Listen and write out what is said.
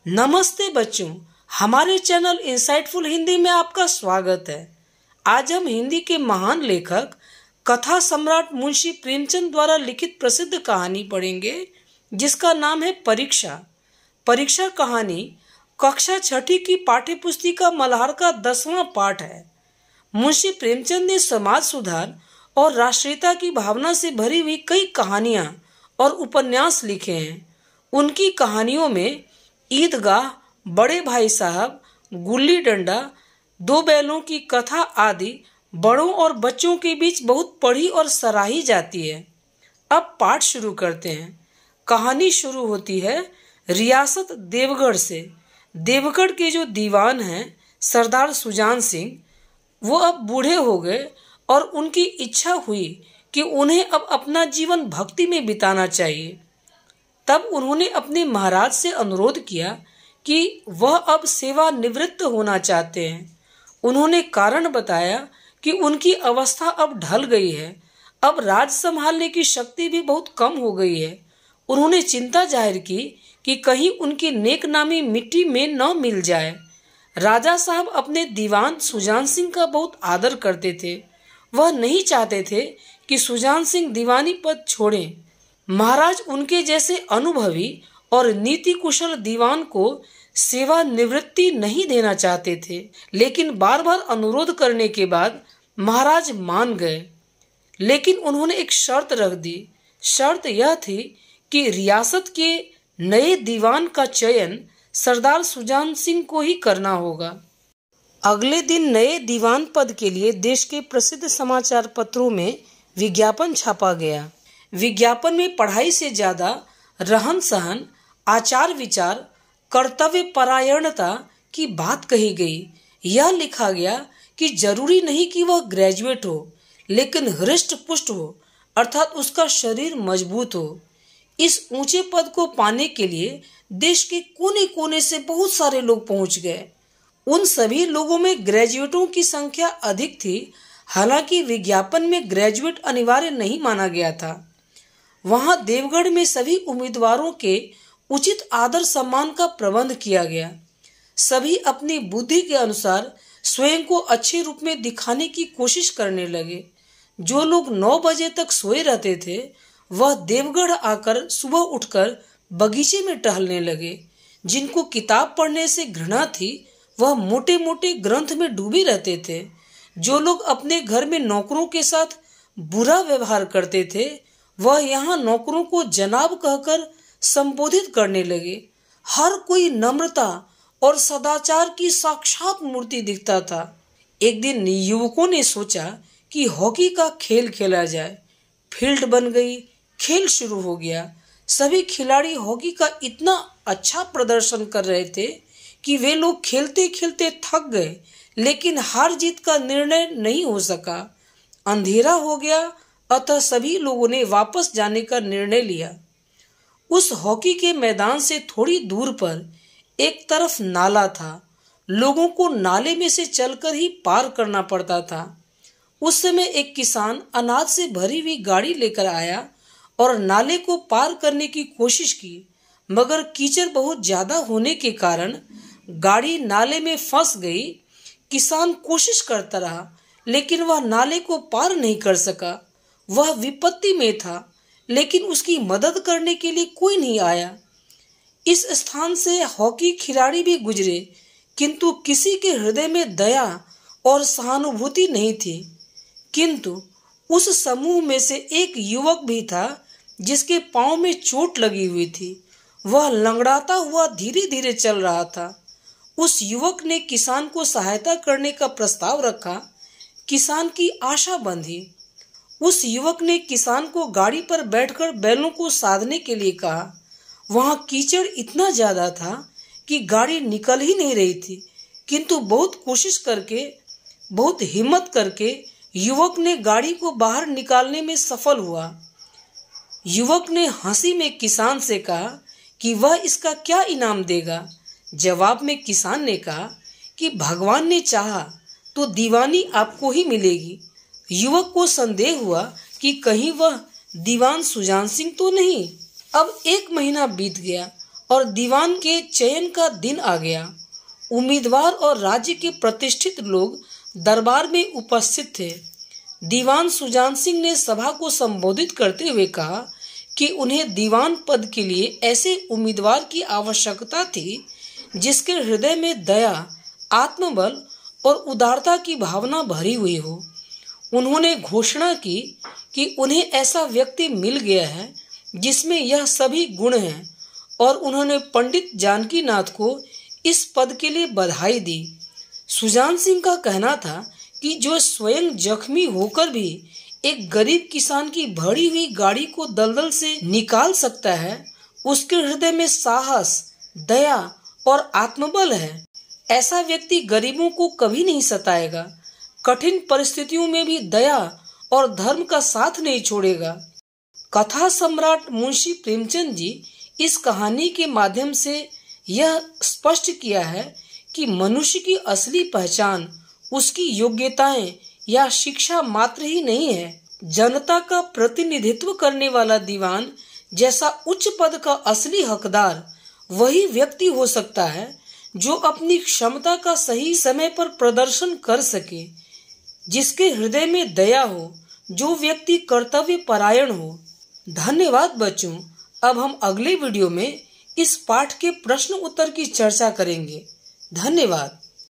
नमस्ते बच्चों, हमारे चैनल इंसाइटफुल हिंदी में आपका स्वागत है। आज हम हिंदी के महान लेखक कथा सम्राट मुंशी प्रेमचंद द्वारा लिखित प्रसिद्ध कहानी पढ़ेंगे, जिसका नाम है परीक्षा। परीक्षा कहानी कक्षा 6ठी की पाठ्यपुस्तिका मल्हार का 10वां पाठ है। मुंशी प्रेमचंद ने समाज सुधार और राष्ट्रीयता की भावना से भरी हुई कई कहानियां और उपन्यास लिखे हैं। उनकी कहानियों में ईदगाह, बड़े भाई साहब, गुल्ली डंडा, दो बैलों की कथा आदि बड़ों और बच्चों के बीच बहुत पढ़ी और सराही जाती है। अब पाठ शुरू करते हैं। कहानी शुरू होती है रियासत देवगढ़ से। देवगढ़ के जो दीवान हैं सरदार सुजान सिंह, वो अब बूढ़े हो गए और उनकी इच्छा हुई कि उन्हें अब अपना जीवन भक्ति में बिताना चाहिए। तब उन्होंने अपने महाराज से अनुरोध किया कि वह अब सेवा निवृत्त होना चाहते हैं। उन्होंने कारण बताया कि उनकी अवस्था अब ढल गई है, अब राज संभालने की शक्ति भी बहुत कम हो गई है। उन्होंने चिंता जाहिर की कि कहीं उनकी नेक नामी मिट्टी में न मिल जाए। राजा साहब अपने दीवान सुजान सिंह का बहुत आदर करते थे। वह नहीं चाहते थे कि सुजान सिंह दीवानी पद छोड़ें। महाराज उनके जैसे अनुभवी और नीति कुशल दीवान को सेवा निवृत्ति नहीं देना चाहते थे, लेकिन बार बार अनुरोध करने के बाद महाराज मान गए। लेकिन उन्होंने एक शर्त रख दी। शर्त यह थी कि रियासत के नए दीवान का चयन सरदार सुजान सिंह को ही करना होगा। अगले दिन नए दीवान पद के लिए देश के प्रसिद्ध समाचार पत्रों में विज्ञापन छापा गया। विज्ञापन में पढ़ाई से ज्यादा रहन सहन, आचार विचार, कर्तव्य परायणता की बात कही गई। यह लिखा गया कि जरूरी नहीं कि वह ग्रेजुएट हो, लेकिन हृष्ट पुष्ट हो, अर्थात उसका शरीर मजबूत हो। इस ऊंचे पद को पाने के लिए देश के कोने कोने से बहुत सारे लोग पहुंच गए। उन सभी लोगों में ग्रेजुएटों की संख्या अधिक थी। हालांकि विज्ञापन में ग्रेजुएट अनिवार्य नहीं माना गया था। वहां देवगढ़ में सभी उम्मीदवारों के उचित आदर सम्मान का प्रबंध किया गया। सभी अपनी बुद्धि के अनुसार स्वयं को अच्छे रूप में दिखाने की कोशिश करने लगे। जो लोग 9 बजे तक सोए रहते थे, वह देवगढ़ आकर सुबह उठकर बगीचे में टहलने लगे। जिनको किताब पढ़ने से घृणा थी, वह मोटे मोटे ग्रंथ में डूबे रहते थे। जो लोग अपने घर में नौकरों के साथ बुरा व्यवहार करते थे, वह यहाँ नौकरों को जनाब कहकर संबोधित करने लगे। हर कोई नम्रता और सदाचार की साक्षात मूर्ति दिखता था। एक दिन युवकों ने सोचा कि हॉकी का खेल खेला जाए। फील्ड बन गई, खेल शुरू हो गया। सभी खिलाड़ी हॉकी का इतना अच्छा प्रदर्शन कर रहे थे कि वे लोग खेलते खेलते थक गए, लेकिन हार जीत का निर्णय नहीं हो सका। अंधेरा हो गया, अतः सभी लोगों ने वापस जाने का निर्णय लिया। उस हॉकी के मैदान से थोड़ी दूर पर एक तरफ नाला था। लोगों को नाले में से चलकर ही पार करना पड़ता था। उस समय एक किसान अनाज से भरी हुई गाड़ी लेकर आया और नाले को पार करने की कोशिश की, मगर कीचड़ बहुत ज्यादा होने के कारण गाड़ी नाले में फंस गई। किसान कोशिश करता रहा, लेकिन वह नाले को पार नहीं कर सका। वह विपत्ति में था, लेकिन उसकी मदद करने के लिए कोई नहीं आया। इस स्थान से हॉकी खिलाड़ी भी गुजरे, किंतु किसी के हृदय में दया और सहानुभूति नहीं थी। किंतु उस समूह में से एक युवक भी था जिसके पांव में चोट लगी हुई थी। वह लंगड़ाता हुआ धीरे धीरे चल रहा था। उस युवक ने किसान को सहायता करने का प्रस्ताव रखा। किसान की आशा बंधी। उस युवक ने किसान को गाड़ी पर बैठकर बैलों को साधने के लिए कहा। वहां कीचड़ इतना ज्यादा था कि गाड़ी निकल ही नहीं रही थी, किंतु बहुत कोशिश करके, बहुत हिम्मत करके युवक ने गाड़ी को बाहर निकालने में सफल हुआ। युवक ने हंसी में किसान से कहा कि वह इसका क्या इनाम देगा। जवाब में किसान ने कहा कि भगवान ने चाहा तो दीवानी आपको ही मिलेगी। युवक को संदेह हुआ कि कहीं वह दीवान सुजान सिंह तो नहीं। अब 1 महीना बीत गया और दीवान के चयन का दिन आ गया। उम्मीदवार और राज्य के प्रतिष्ठित लोग दरबार में उपस्थित थे। दीवान सुजान सिंह ने सभा को संबोधित करते हुए कहा कि उन्हें दीवान पद के लिए ऐसे उम्मीदवार की आवश्यकता थी जिसके हृदय में दया, आत्मबल और उदारता की भावना भरी हुई हो। उन्होंने घोषणा की कि उन्हें ऐसा व्यक्ति मिल गया है जिसमें यह सभी गुण हैं, और उन्होंने पंडित जानकी नाथ को इस पद के लिए बधाई दी। सुजान सिंह का कहना था कि जो स्वयं जख्मी होकर भी एक गरीब किसान की भरी हुई गाड़ी को दलदल से निकाल सकता है, उसके हृदय में साहस, दया और आत्मबल है। ऐसा व्यक्ति गरीबों को कभी नहीं सताएगा, कठिन परिस्थितियों में भी दया और धर्म का साथ नहीं छोड़ेगा। कथा सम्राट मुंशी प्रेमचंद जी इस कहानी के माध्यम से यह स्पष्ट किया है कि मनुष्य की असली पहचान उसकी योग्यताएं या शिक्षा मात्र ही नहीं है। जनता का प्रतिनिधित्व करने वाला दीवान जैसा उच्च पद का असली हकदार वही व्यक्ति हो सकता है जो अपनी क्षमता का सही समय पर प्रदर्शन कर सके, जिसके हृदय में दया हो, जो व्यक्ति कर्तव्य परायण हो। धन्यवाद बच्चों। अब हम अगले वीडियो में इस पाठ के प्रश्न उत्तर की चर्चा करेंगे। धन्यवाद।